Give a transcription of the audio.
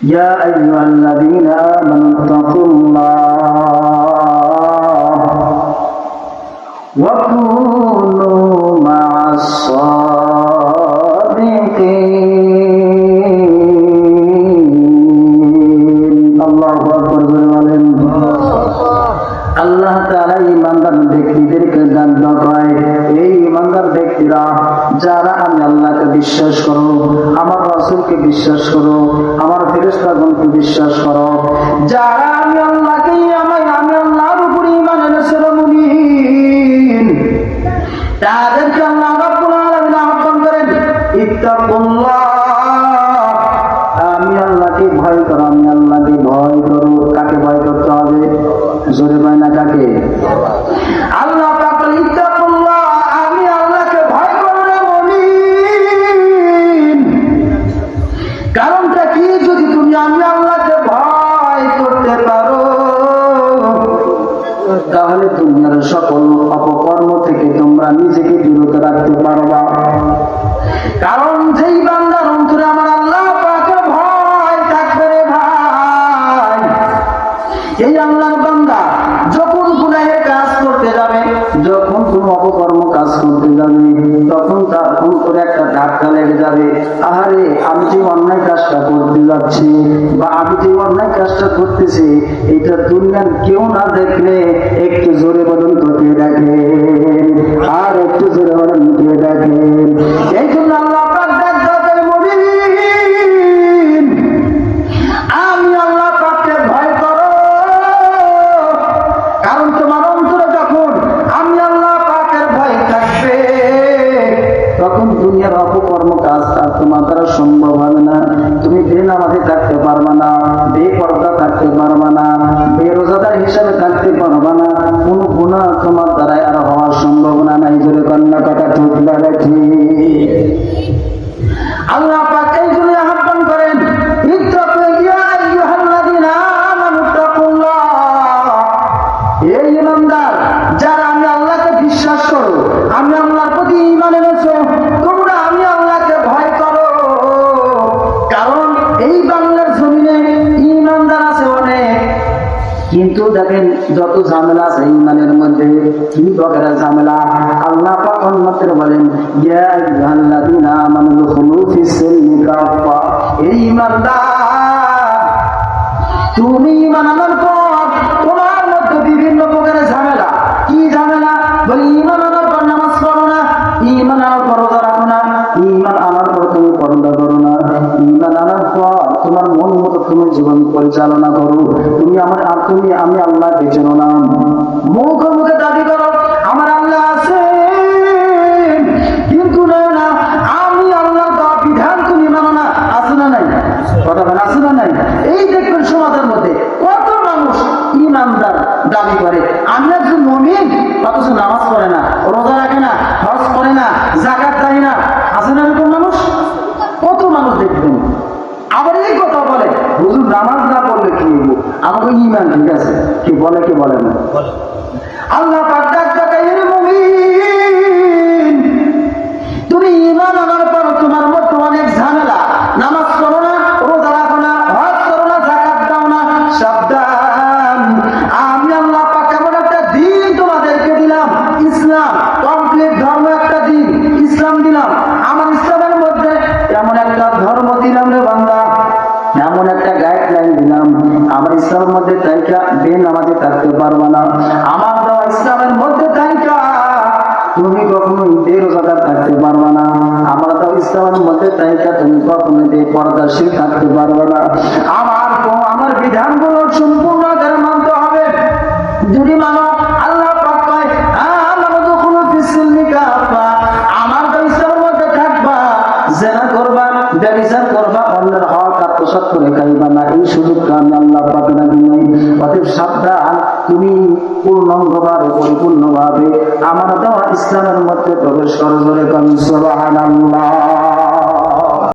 يا أيها الذين آمنوا اتقوا الله وكونوا مع الصادقين الله أكبر বলেন আল্লাহ তাআলা ঈমানদার ব্যক্তিদেরকে দান করে এই ঈমানদার ব্যক্তিরা যারা আমি আল্লাহকে বিশ্বাস করো, আমার রাসূলকে বিশ্বাস করো, আমার ফেরেশতাগণকে বিশ্বাস করো, যারা আমি আল্লাহকে আমি আল্লাহর উপর ঈমান এনেছে মুমিন, তাদেরকে আল্লাহ রাব্বুল আলামিন আহ্বান করেন ইত্তাকুল্লাহ, আমি আল্লাহকে ভয় করো, আমি আল্লাহকে ভয় করো। কাকে ভয় করতে হবে? জোরে ভয় না কাকে? আল্লাহ পাক বলেন ইত্তাকুল্লাহ, আমি আল্লাহকে ভয় করো রে মুমিন। কারণটা কি? যদি তুমি আমি আল্লাহকে ভয় করতে পারো তাহলে দুনিয়ার সকল অপকর্ম থেকে তোমরা নিজেকে বিরত রাখতে পারবা। কারণ যেই বান্দার অন্তরে আমার আল্লাহ পাকের ভয় থাকবে রে ভাই, এই আল্লাহর বান্দা যখন গুনাহের কাজ করতে যাবে, যখন কোন অপকর্ম কাজ করতে যাবে, তখন তার অন্তরে একটা ধাক্কা লেগে যাবে, আহারে আমি যে অন্যায় কাজটা করতে যাচ্ছি বা আমি যে অন্যায় কাজটা করতেছি এটা দুনিয়ার কেউ না দেখলে একটু জোরে বলুন তো কে দেখে, আর একটু জোরে বলুন কে দেখে। এই জন্য আল্লাহ পাক ডাকতে মুমিন, আমি আল্লাহ পাককে ভয় করো। কারণ তোমার অন্তরে যখন আমি আল্লাহ পাকের ভয় থাকবে তখন দুনিয়ার অপকর্ম কাজ আর তোমার দ্বারা সম্ভব হবে না। তুমি বেনামাজি থাকতে পারবা না, বেপরদা থাকতে পারবা না, বেরোজাদার হিসাবে থাকতে পারবা না, কোন গুনাহ তোমার দ্বারা আর হওয়ার সম্ভাবনা নাই। জোরে কন্যা কথা ঠিক লাগে ঠিক। আল্লাহ পাক এই জন্য আহ্বান করেন ইত্তাকু ইয়া আইয়ুহাল্লাযীনা আমানু তাকুল্লাহ, এই ঈমানদার যারা আমি আল্লাহকে বিশ্বাস করো, আমি আল্লাহর প্রতি ঈমান এনেছো, তোমরা আমি আল্লাহকে ভয় করো। কারণ এই বাংলার জমিনে ঈমানদার আছে অনেক, কিন্তু দেখেন যত ঝামেলা আছে ঈমানের মধ্যে, কি প্রকারের ঝামেলা। আল্লাহ পাক অন্যত্র বলেন ইয়া আইয়ুহাল্লাযীনা আমানু দুখুলু ফিস-সিলমি কাফা, এই ঈমানদার তুমি ঈমান আনার পর তোমার মধ্যে বিভিন্ন প্রকারের ঝামেলা। কি ঝামেলা? বলি ঈমান আনার পর নামাজ পড়ো না, ঈমান আনার পর রোজা রাখো না, ঈমান আনার পর তুমি পর্দা করো না, ঈমান আনার পর তোমার মন মতো তুমি জীবন পরিচালনা করো, আমি আল্লাহকে চেনো না, মুখে মুখে দাবি করো আমার আল্লাহ আছে, কিন্তু না আমি আল্লাহর দেওয়া বিধান তুমি মানো না। আছে না নাই? কথা বলে আছে না নাই? এই দেখবেন সমাজের মধ্যে কত মানুষ ঈমানদার দাবি করে, আমি একজন মুমিন, অথচ নামাজ পড়ে না, রোজা রাখে না, হজ করে না, যাকাত দেয় না। আছে না এরকম মানুষ? কত মানুষ দেখবেন। আবার এই কথা বলে হুজুর নামাজ না পড়লে কি হইব, আমাকে ঈমান ঠিক আছে, কি বলে কি বলে না। আল্লাহ পাক ডাকে রে মুমিন, তুমি ঈমান আনার পর তোমার মধ্যে অনেক ঝামেলা, নামাজ পড়ো না, রোজা রাখো না, হজ করো না, যাকাত দাও না। সাবধান, আমি আল্লাহ পাক এমন একটা দিন তোমাদেরকে দিলাম, ইসলাম কমপ্লিট ধর্ম, একটা দিন ইসলাম দিলাম। আমার ইসলামের মধ্যে এমন একটা ধর্ম দিলাম রে বান্দা, এমন একটা গাইডলাইন দিলাম, আমার ইসলামের মধ্যে তাইকা বেনামাজি থাকতে পারবা না। আমার দেওয়া ইসলামের মধ্যে তাইকা তুমি কখনোই বেরোজাদার থাকতে পারবা না। আমার দেওয়া ইসলামের মধ্যে তাইকা তুমি কখনোই বেপরদাশীল থাকতে পারবা না। আমার বিধানগুলো সম্পূর্ণ মানতে হবে। যদি মানো আল্লাহ পাক কয় আমানু দুখুলু ফিস-সিলমি কাফা, আমার দেওয়া ইসলামের মধ্যে থাকবা, জিনা করবা, ব্যভিচার করবা, অন্যের হক আত্মসাৎ করে খাইবা না, এই সুযোগটা আমি আল্লাহ পাক না দিই। অতএব সাবধান, তুমি পূর্ণাঙ্গভাবে পরিপূর্ণভাবে আমার দেওয়া ইসলামের মধ্যে প্রবেশ করো। জোরে বলুন সুবহানাল্লাহ।